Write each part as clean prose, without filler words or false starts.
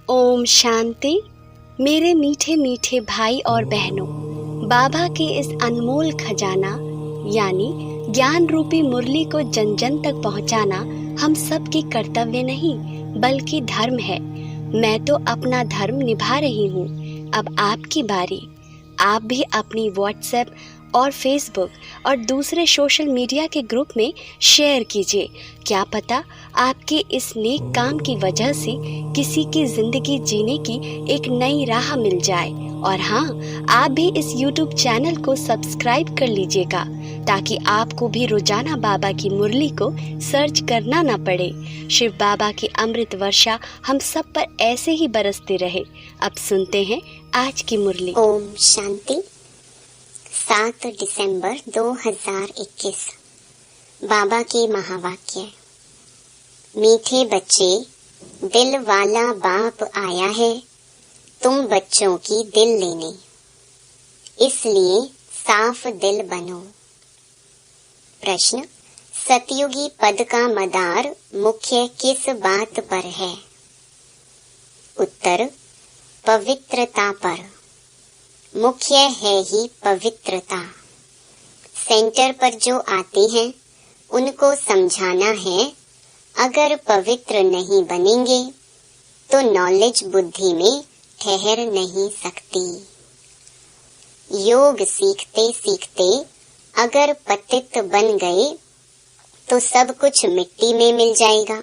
ओम शांति। मेरे मीठे मीठे भाई और बहनों, बाबा के इस अनमोल खजाना यानी ज्ञान रूपी मुरली को जन जन तक पहुंचाना हम सब की कर्तव्य नहीं बल्कि धर्म है। मैं तो अपना धर्म निभा रही हूँ। अब आपकी बारी। आप भी अपनी व्हाट्सएप और फेसबुक और दूसरे सोशल मीडिया के ग्रुप में शेयर कीजिए। क्या पता आपके इस नेक काम की वजह से किसी की जिंदगी जीने की एक नई राह मिल जाए। और हाँ, आप भी इस YouTube चैनल को सब्सक्राइब कर लीजिएगा ताकि आपको भी रोजाना बाबा की मुरली को सर्च करना ना पड़े। शिव बाबा की अमृत वर्षा हम सब पर ऐसे ही बरसते रहे। अब सुनते हैं आज की मुरली। ओम शांति। 7 दिसंबर 2021। बाबा के महावाक्य। मीठे बच्चे, दिल वाला बाप आया है तुम बच्चों की दिल लेने, इसलिए साफ दिल बनो। प्रश्न: सतयुगी पद का मदार मुख्य किस बात पर है? उत्तर: पवित्रता पर। मुख्य है ही पवित्रता। सेंटर पर जो आते हैं उनको समझाना है, अगर पवित्र नहीं बनेंगे तो नॉलेज बुद्धि में ठहर नहीं सकती। योग सीखते सीखते अगर पतित बन गए तो सब कुछ मिट्टी में मिल जाएगा।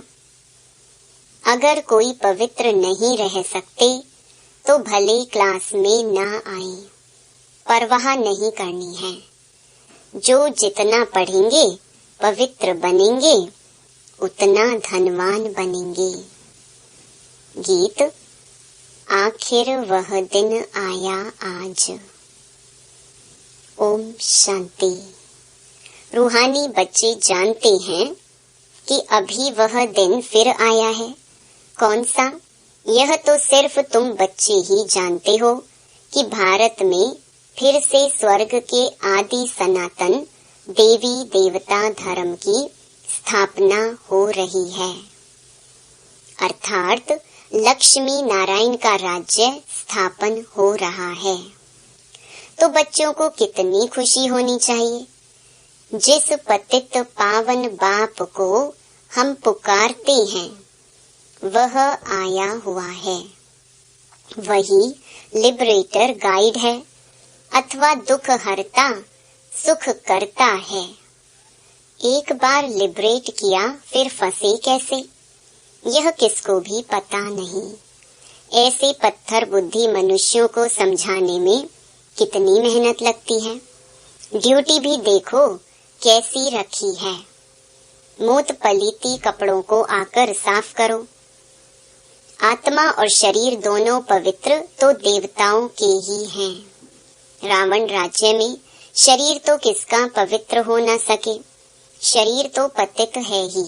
अगर कोई पवित्र नहीं रह सकते तो भले क्लास में ना आए, परवाह नहीं करनी है। जो जितना पढ़ेंगे पवित्र बनेंगे, उतना धनवान बनेंगे। गीत: आखिर वह दिन आया आज। ओम शांति। रूहानी बच्चे जानते हैं कि अभी वह दिन फिर आया है। कौन सा? यह तो सिर्फ तुम बच्चे ही जानते हो कि भारत में फिर से स्वर्ग के आदि सनातन देवी देवता धर्म की स्थापना हो रही है, अर्थात लक्ष्मी नारायण का राज्य स्थापन हो रहा है। तो बच्चों को कितनी खुशी होनी चाहिए। जिस पतित पावन बाप को हम पुकारते हैं वह आया हुआ है। वही लिबरेटर गाइड है अथवा दुख हरता सुख करता है। एक बार लिबरेट किया फिर फंसे कैसे, यह किसको भी पता नहीं। ऐसे पत्थर बुद्धि मनुष्यों को समझाने में कितनी मेहनत लगती है। ड्यूटी भी देखो कैसी रखी है। मूत पलीती कपड़ों को आकर साफ करो। आत्मा और शरीर दोनों पवित्र तो देवताओं के ही हैं। रावण राज्य में शरीर तो किसका पवित्र हो न सके, शरीर तो पतित है ही।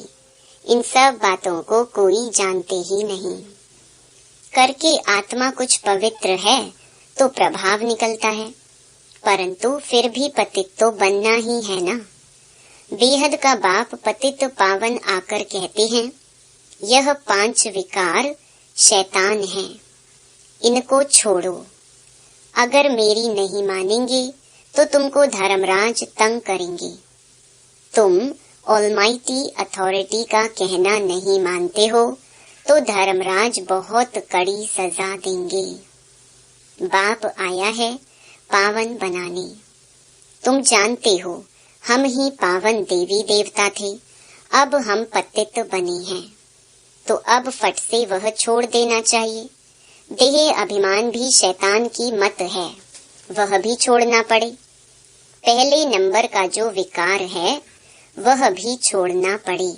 इन सब बातों को कोई जानते ही नहीं। करके आत्मा कुछ पवित्र है तो प्रभाव निकलता है, परंतु फिर भी पतित तो बनना ही है ना। बेहद का बाप पतित पावन आकर कहते हैं, यह 5 विकार शैतान हैं, इनको छोड़ो। अगर मेरी नहीं मानेंगे तो तुमको धर्मराज तंग करेंगे। तुम ऑलमाइटी अथॉरिटी का कहना नहीं मानते हो तो धर्मराज बहुत कड़ी सजा देंगे। बाप आया है पावन बनाने। तुम जानते हो हम ही पावन देवी देवता थे, अब हम पतित बने हैं, तो अब फट से वह छोड़ देना चाहिए। देह अभिमान भी शैतान की मत है, वह भी छोड़ना पड़े। पहले नंबर का जो विकार है वह भी छोड़ना पड़े।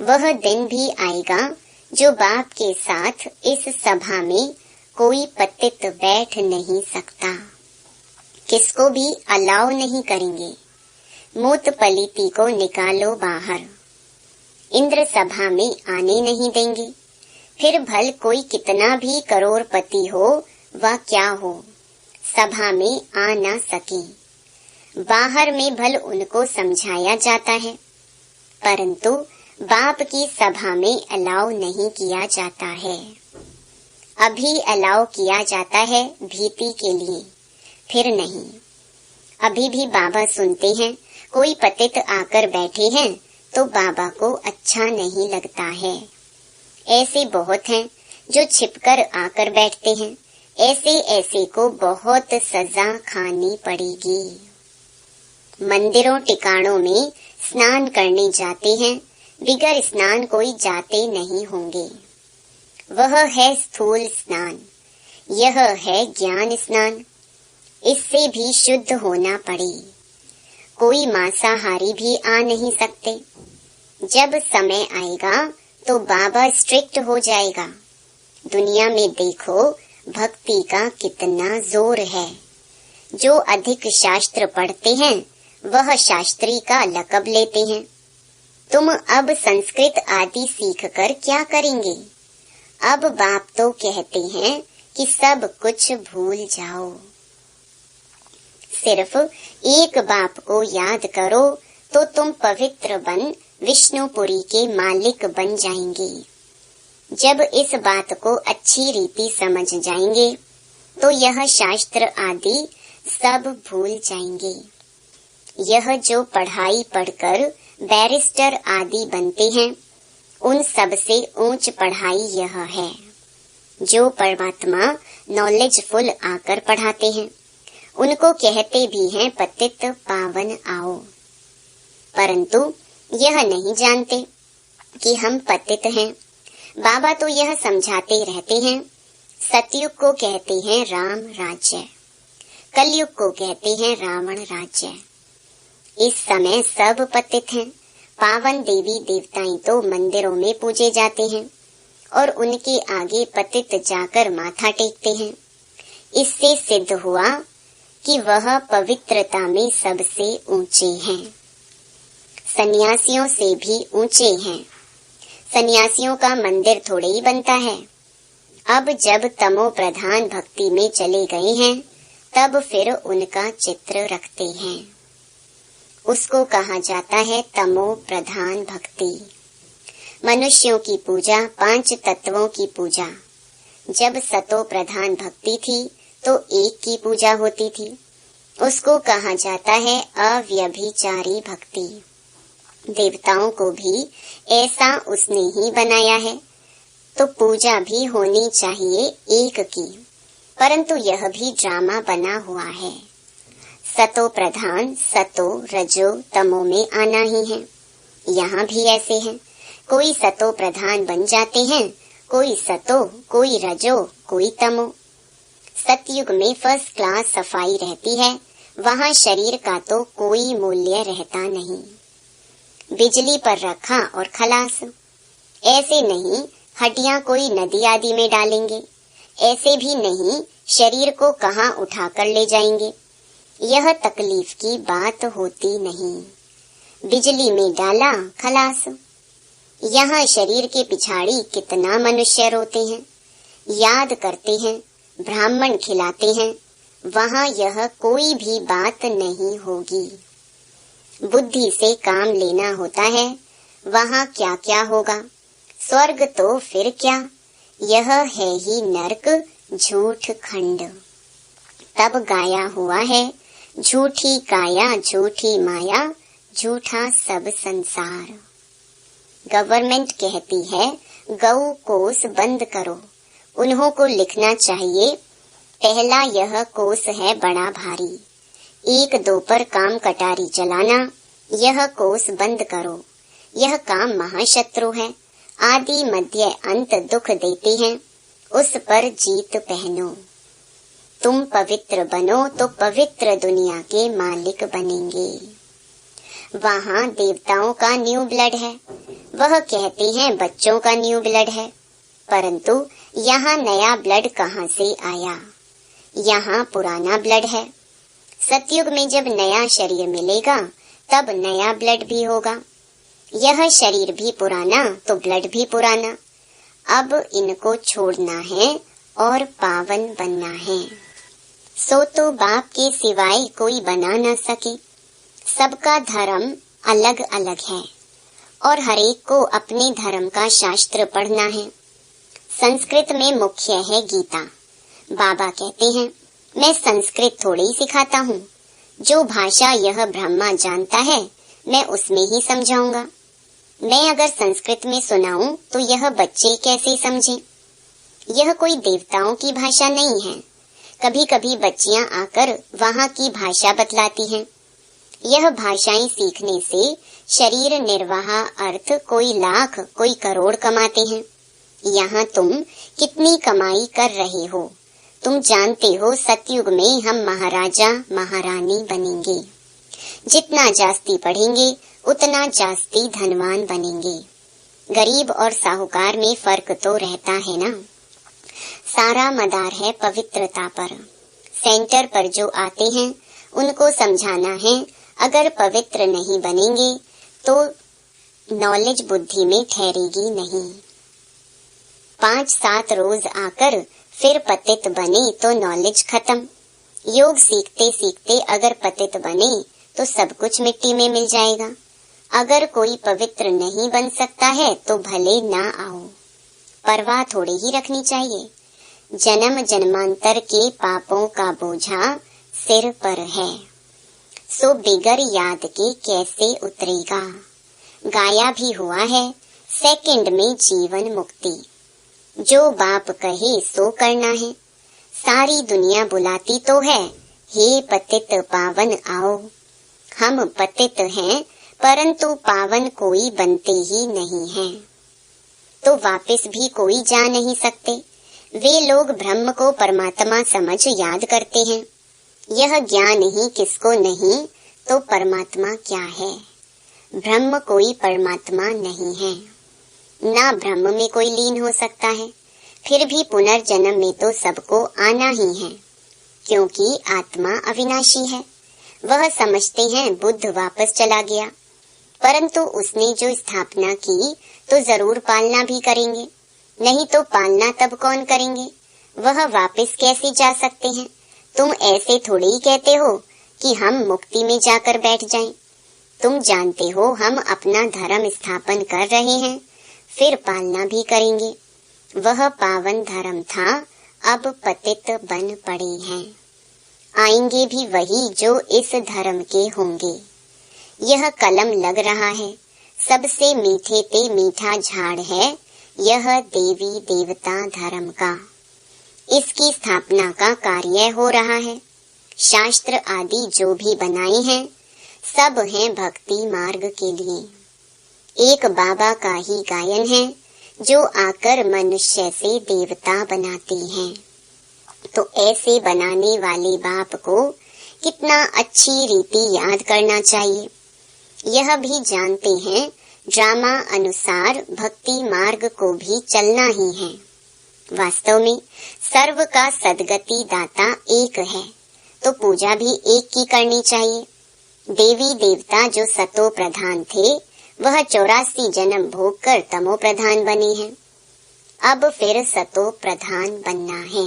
वह दिन भी आएगा जो बाप के साथ इस सभा में कोई पतित बैठ नहीं सकता, किसको भी अलाउ नहीं करेंगे। मूत पलीती को निकालो बाहर। इंद्र सभा में आने नहीं देंगे। फिर भल कोई कितना भी करोड़पति हो व क्या हो, सभा में आ न सके। बाहर में भल उनको समझाया जाता है, परंतु बाप की सभा में अलाउ नहीं किया जाता है। अभी अलाउ किया जाता है भीति के लिए, फिर नहीं। अभी भी बाबा सुनते हैं, कोई पतित आकर बैठे हैं तो बाबा को अच्छा नहीं लगता है। ऐसे बहुत हैं जो छिपकर आकर बैठते हैं, ऐसे को बहुत सजा खानी पड़ेगी। मंदिरों टिकाणों में स्नान करने जाते हैं, बिगर स्नान कोई जाते नहीं होंगे। वह है स्थूल स्नान, यह है ज्ञान स्नान। इससे भी शुद्ध होना पड़े। कोई मांसाहारी भी आ नहीं सकते। जब समय आएगा तो बाबा स्ट्रिक्ट हो जाएगा। दुनिया में देखो भक्ति का कितना जोर है। जो अधिक शास्त्र पढ़ते हैं वह शास्त्री का लक़ब लेते हैं। तुम अब संस्कृत आदि सीखकर क्या करेंगे? अब बाप तो कहते हैं कि सब कुछ भूल जाओ, सिर्फ एक बाप को याद करो तो तुम पवित्र बन विष्णुपुरी के मालिक बन जाएंगे। जब इस बात को अच्छी रीति समझ जाएंगे तो यह शास्त्र आदि सब भूल जाएंगे। यह जो पढ़ाई पढ़कर बैरिस्टर आदि बनते हैं, उन सब से ऊंच पढ़ाई यह है। जो परमात्मा नॉलेजफुल आकर पढ़ाते हैं, उनको कहते भी हैं पतित पावन आओ, परंतु यह नहीं जानते कि हम पतित हैं। बाबा तो यह समझाते रहते हैं। सतयुग को कहते हैं राम राज्य, कलयुग को कहते हैं रावण राज्य। इस समय सब पतित हैं। पावन देवी देवताएं तो मंदिरों में पूजे जाते हैं और उनके आगे पतित जाकर माथा टेकते हैं। इससे सिद्ध हुआ कि वह पवित्रता में सबसे ऊंचे हैं, सन्यासियों से भी ऊंचे हैं। सन्यासियों का मंदिर थोड़े ही बनता है। अब जब तमो प्रधान भक्ति में चले गए हैं, तब फिर उनका चित्र रखते हैं। उसको कहा जाता है तमो प्रधान भक्ति। मनुष्यों की पूजा, 5 तत्वों की पूजा। जब सतो प्रधान भक्ति थी तो एक की पूजा होती थी, उसको कहा जाता है अव्यभिचारी भक्ति। देवताओं को भी ऐसा उसने ही बनाया है, तो पूजा भी होनी चाहिए एक की, परंतु यह भी ड्रामा बना हुआ है। सतो प्रधान, सतो रजो तमो में आना ही है। यहाँ भी ऐसे हैं, कोई सतो प्रधान बन जाते हैं, कोई सतो, कोई रजो, कोई तमो। सतयुग में फर्स्ट क्लास सफाई रहती है, वहाँ शरीर का तो कोई मूल्य रहता नहीं। बिजली पर रखा और खलास। ऐसे नहीं हड्डियां कोई नदी आदि में डालेंगे, ऐसे भी नहीं शरीर को कहाँ उठा कर ले जाएंगे। यह तकलीफ की बात होती नहीं। बिजली में डाला खलास। यहाँ शरीर के पिछाड़ी कितना मनुष्य रोते हैं, याद करते हैं, ब्राह्मण खिलाते हैं। वहाँ यह कोई भी बात नहीं होगी। बुद्धि से काम लेना होता है। वहाँ क्या क्या होगा, स्वर्ग तो फिर क्या, यह है ही नरक झूठ खंड। तब गाया हुआ है, झूठी काया झूठी माया, झूठा सब संसार। गवर्नमेंट कहती है गौ कोस बंद करो, उन्हों को लिखना चाहिए पहला यह कोस है बड़ा भारी, 1-2 पर काम कटारी चलाना, यह कोस बंद करो। यह काम महाशत्रु है, आदि मध्य अंत दुख देते हैं, उस पर जीत पहनो। तुम पवित्र बनो तो पवित्र दुनिया के मालिक बनेंगे। वहाँ देवताओं का न्यू ब्लड है, वह कहते हैं बच्चों का न्यू ब्लड है, परंतु यहाँ नया ब्लड कहाँ से आया? यहाँ पुराना ब्लड है। सतयुग में जब नया शरीर मिलेगा तब नया ब्लड भी होगा। यह शरीर भी पुराना तो ब्लड भी पुराना। अब इनको छोड़ना है और पावन बनना है। सो तो बाप के सिवाय कोई बना न सके। सबका धर्म अलग अलग है और हरेक को अपने धर्म का शास्त्र पढ़ना है। संस्कृत में मुख्य है गीता। बाबा कहते हैं, मैं संस्कृत थोड़ी ही सिखाता हूँ, जो भाषा यह ब्रह्मा जानता है मैं उसमें ही समझाऊंगा। मैं अगर संस्कृत में सुनाऊं तो यह बच्चे कैसे समझें? यह कोई देवताओं की भाषा नहीं है। कभी कभी बच्चियां आकर वहाँ की भाषा बतलाती हैं। यह भाषाएं सीखने से शरीर निर्वाह अर्थ कोई लाख कोई करोड़ कमाते हैं। यहाँ तुम कितनी कमाई कर रहे हो? तुम जानते हो सतयुग में हम महाराजा महारानी बनेंगे। जितना जास्ती पढ़ेंगे उतना जास्ती धनवान बनेंगे। गरीब और साहूकार में फर्क तो रहता है ना। सारा मदार है पवित्रता पर। सेंटर पर जो आते हैं उनको समझाना है, अगर पवित्र नहीं बनेंगे तो नॉलेज बुद्धि में ठहरेगी नहीं। 5-7 रोज आकर फिर पतित बने तो नॉलेज खत्म। योग सीखते सीखते अगर पतित बने तो सब कुछ मिट्टी में मिल जाएगा। अगर कोई पवित्र नहीं बन सकता है तो भले ना आओ, परवाह थोड़ी ही रखनी चाहिए। जन्म जन्मांतर के पापों का बोझा सिर पर है, सो बिगर याद के कैसे उतरेगा। गाया भी हुआ है, सेकंड में जीवन मुक्ति। जो बाप कहे सो करना है। सारी दुनिया बुलाती तो है, हे पतित पावन आओ। हम पतित हैं परंतु पावन कोई बनते ही नहीं हैं, तो वापस भी कोई जा नहीं सकते। वे लोग ब्रह्म को परमात्मा समझ याद करते हैं। यह ज्ञान ही किसको नहीं तो परमात्मा क्या है। ब्रह्म कोई परमात्मा नहीं है, ना ब्रह्म में कोई लीन हो सकता है। फिर भी पुनर्जन्म में तो सबको आना ही है, क्योंकि आत्मा अविनाशी है। वह समझते हैं बुद्ध वापस चला गया, परंतु उसने जो स्थापना की तो जरूर पालना भी करेंगे, नहीं तो पालना तब कौन करेंगे। वह वापस कैसे जा सकते हैं? तुम ऐसे थोड़ी ही कहते हो कि हम मुक्ति में जाकर बैठ जाएं। तुम जानते हो हम अपना धर्म स्थापन कर रहे हैं, फिर पालना भी करेंगे। वह पावन धर्म था, अब पतित बन पड़े हैं। आएंगे भी वही जो इस धर्म के होंगे। यह कलम लग रहा है, सबसे मीठे पे मीठा झाड़ है यह देवी देवता धर्म का। इसकी स्थापना का कार्य हो रहा है। शास्त्र आदि जो भी बनाए हैं सब हैं भक्ति मार्ग के लिए। एक बाबा का ही गायन है जो आकर मनुष्य से देवता बनाते हैं। तो ऐसे बनाने वाले बाप को कितना अच्छी रीति याद करना चाहिए। यह भी जानते हैं ड्रामा अनुसार भक्ति मार्ग को भी चलना ही है। वास्तव में सर्व का सद्गति दाता एक है, तो पूजा भी एक की करनी चाहिए। देवी देवता जो सतो प्रधान थे वह 84 जन्म भोग कर तमो प्रधान बने हैं। अब फिर सतो प्रधान बनना है,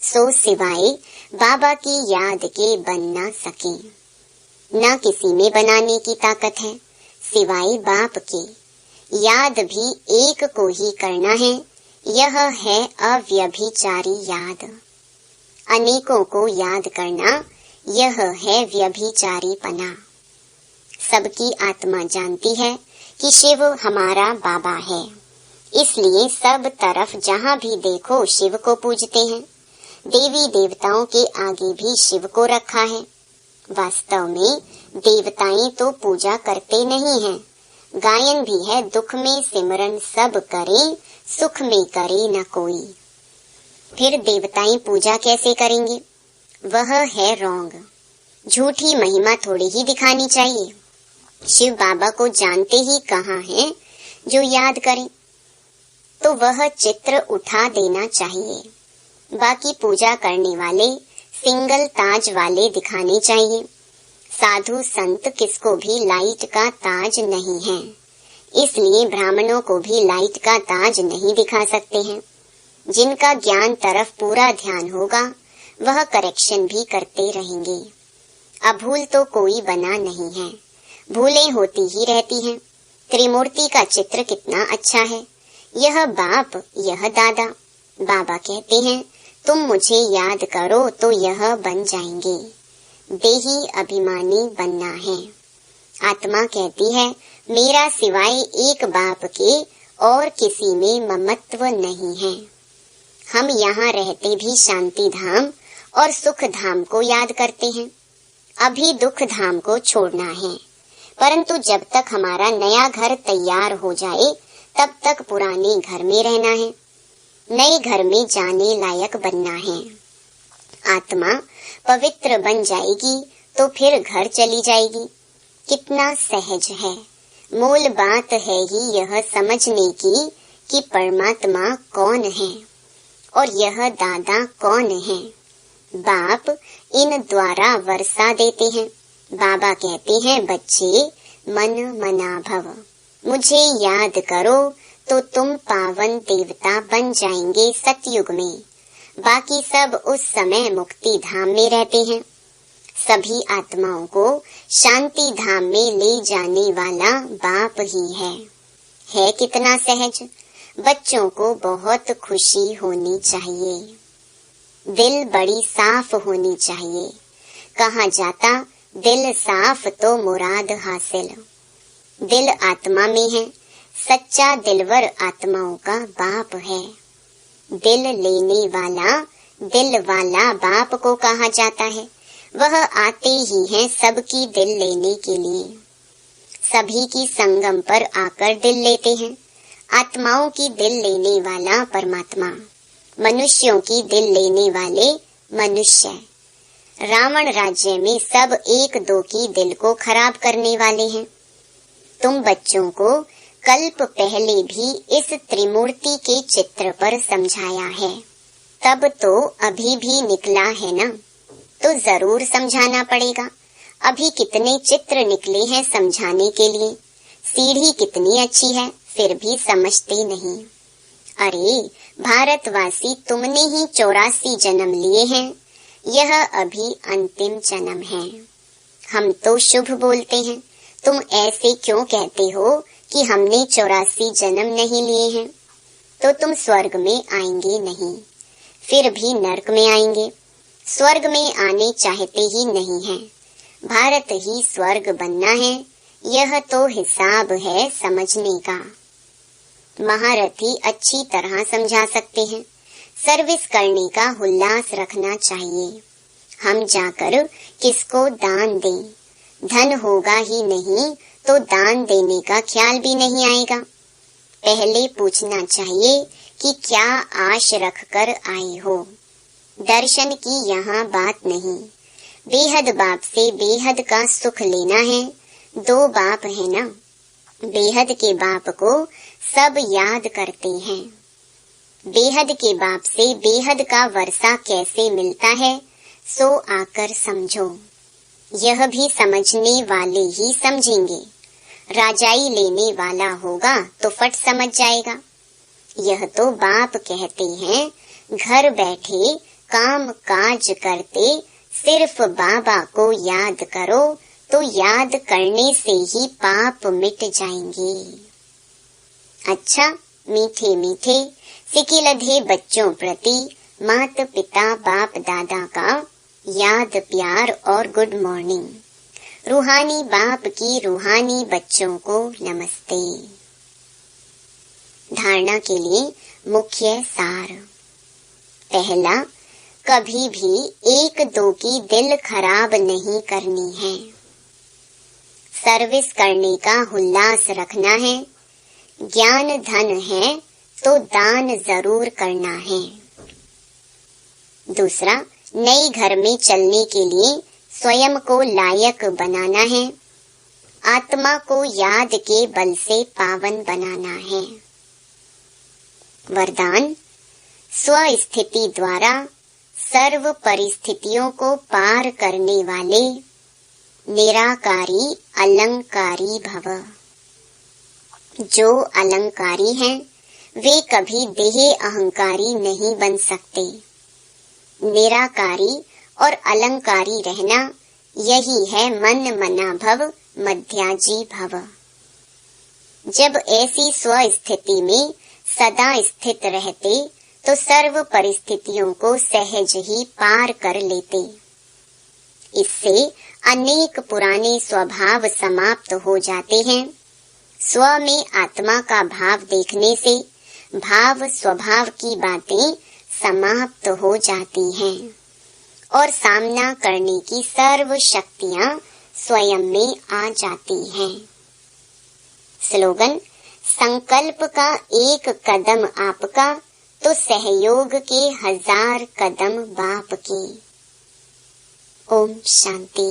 सो सिवाय बाबा की याद के बन ना सके। न किसी में बनाने की ताकत है सिवाय बाप के। याद भी एक को ही करना है, यह है अव्यभिचारी याद। अनेकों को याद करना यह है व्यभिचारीपना। सबकी आत्मा जानती है कि शिव हमारा बाबा है, इसलिए सब तरफ जहाँ भी देखो शिव को पूजते हैं। देवी देवताओं के आगे भी शिव को रखा है। वास्तव में देवताएं तो पूजा करते नहीं हैं। गायन भी है, दुख में सिमरन सब करें, सुख में करे न कोई। फिर देवताएं पूजा कैसे करेंगे? वह है रॉन्ग। झूठी महिमा थोड़ी ही दिखानी चाहिए। शिव बाबा को जानते ही कहाँ हैं जो याद करें, तो वह चित्र उठा देना चाहिए। बाकी पूजा करने वाले सिंगल ताज वाले दिखाने चाहिए। साधु संत किसको भी लाइट का ताज नहीं है, इसलिए ब्राह्मणों को भी लाइट का ताज नहीं दिखा सकते हैं। जिनका ज्ञान तरफ पूरा ध्यान होगा वह करेक्शन भी करते रहेंगे। अभूल तो कोई बना नहीं है, भूलें होती ही रहती हैं। त्रिमूर्ति का चित्र कितना अच्छा है, यह बाप, यह दादा। बाबा कहते हैं तुम मुझे याद करो तो यह बन जाएंगे। देही अभिमानी बनना है। आत्मा कहती है मेरा सिवाय एक बाप के और किसी में ममत्व नहीं है। हम यहाँ रहते भी शांति धाम और सुख धाम को याद करते हैं। अभी दुख धाम को छोड़ना है, परंतु जब तक हमारा नया घर तैयार हो जाए तब तक पुराने घर में रहना है, नए घर में जाने लायक बनना है। आत्मा पवित्र बन जाएगी तो फिर घर चली जाएगी। कितना सहज है। मूल बात है ही यह समझने की कि परमात्मा कौन है और यह दादा कौन है। बाप इन द्वारा वर्षा देते हैं। बाबा कहते हैं बच्चे मन मना भव, मुझे याद करो तो तुम पावन देवता बन जाएंगे सतयुग में। बाकी सब उस समय मुक्ति धाम में रहते हैं। सभी आत्माओं को शांति धाम में ले जाने वाला बाप ही है कितना सहज। बच्चों को बहुत खुशी होनी चाहिए। दिल बड़ी साफ होनी चाहिए। कहा जाता दिल साफ तो मुराद हासिल। दिल आत्मा में है। सच्चा दिलवर आत्माओं का बाप है। दिल लेने वाला दिल वाला बाप को कहा जाता है। वह आते ही हैं सबकी दिल लेने के लिए। सभी की संगम पर आकर दिल लेते हैं। आत्माओं की दिल लेने वाला परमात्मा, मनुष्यों की दिल लेने वाले मनुष्य। रावण राज्य में सब एक दो की दिल को खराब करने वाले हैं। तुम बच्चों को कल्प पहले भी इस त्रिमूर्ति के चित्र पर समझाया है, तब तो अभी भी निकला है ना, तो जरूर समझाना पड़ेगा। अभी कितने चित्र निकले हैं समझाने के लिए। सीढ़ी कितनी अच्छी है, फिर भी समझते नहीं। अरे भारतवासी, तुमने ही 84 जन्म लिए हैं। यह अभी अंतिम जन्म है। हम तो शुभ बोलते हैं, तुम ऐसे क्यों कहते हो कि हमने 84 जन्म नहीं लिए हैं? तो तुम स्वर्ग में आएंगे नहीं, फिर भी नरक में आएंगे। स्वर्ग में आने चाहते ही नहीं हैं। भारत ही स्वर्ग बनना है, यह तो हिसाब है समझने का। महारथी अच्छी तरह समझा सकते हैं। सर्विस करने का उल्लास रखना चाहिए। हम जाकर किसको दान दें? धन होगा ही नहीं तो दान देने का ख्याल भी नहीं आएगा। पहले पूछना चाहिए कि क्या आश रखकर आए हो। दर्शन की यहाँ बात नहीं। बेहद बाप से बेहद का सुख लेना है। 2 बाप है ना। बेहद के बाप को सब याद करते हैं। बेहद के बाप से बेहद का वर्षा कैसे मिलता है, सो आकर समझो। यह भी समझने वाले ही समझेंगे। राजाई लेने वाला होगा तो फट समझ जाएगा। यह तो बाप कहते हैं घर बैठे काम काज करते सिर्फ बाबा को याद करो तो याद करने से ही पाप मिट जाएंगे। अच्छा, मीठे मीठे सिकिलधे बच्चों प्रति माता पिता बाप दादा का याद प्यार और गुड मॉर्निंग। रूहानी बाप की रूहानी बच्चों को नमस्ते। धारणा के लिए मुख्य सार। पहला, कभी भी 1-2 की दिल खराब नहीं करनी है। सर्विस करने का उल्लास रखना है। ज्ञान धन है तो दान जरूर करना है। दूसरा, नए घर में चलने के लिए स्वयं को लायक बनाना है। आत्मा को याद के बल से पावन बनाना है। वरदान, स्वस्थिति द्वारा सर्व परिस्थितियों को पार करने वाले निराकारी अलंकारी भव। जो अलंकारी हैं, वे कभी देह अहंकारी नहीं बन सकते। निराकारी और अलंकारी रहना, यही है मन मना भव मध्याजी भव। जब ऐसी स्वस्थिति में सदा स्थित रहते तो सर्व परिस्थितियों को सहज ही पार कर लेते। इससे अनेक पुराने स्वभाव समाप्त हो जाते हैं। स्व में आत्मा का भाव देखने से भाव स्वभाव की बातें समाप्त हो जाती हैं और सामना करने की सर्व शक्तियां स्वयं में आ जाती हैं। स्लोगन: संकल्प का एक कदम आपका तो सहयोग के 1000 कदम बाप के। ओम शांति।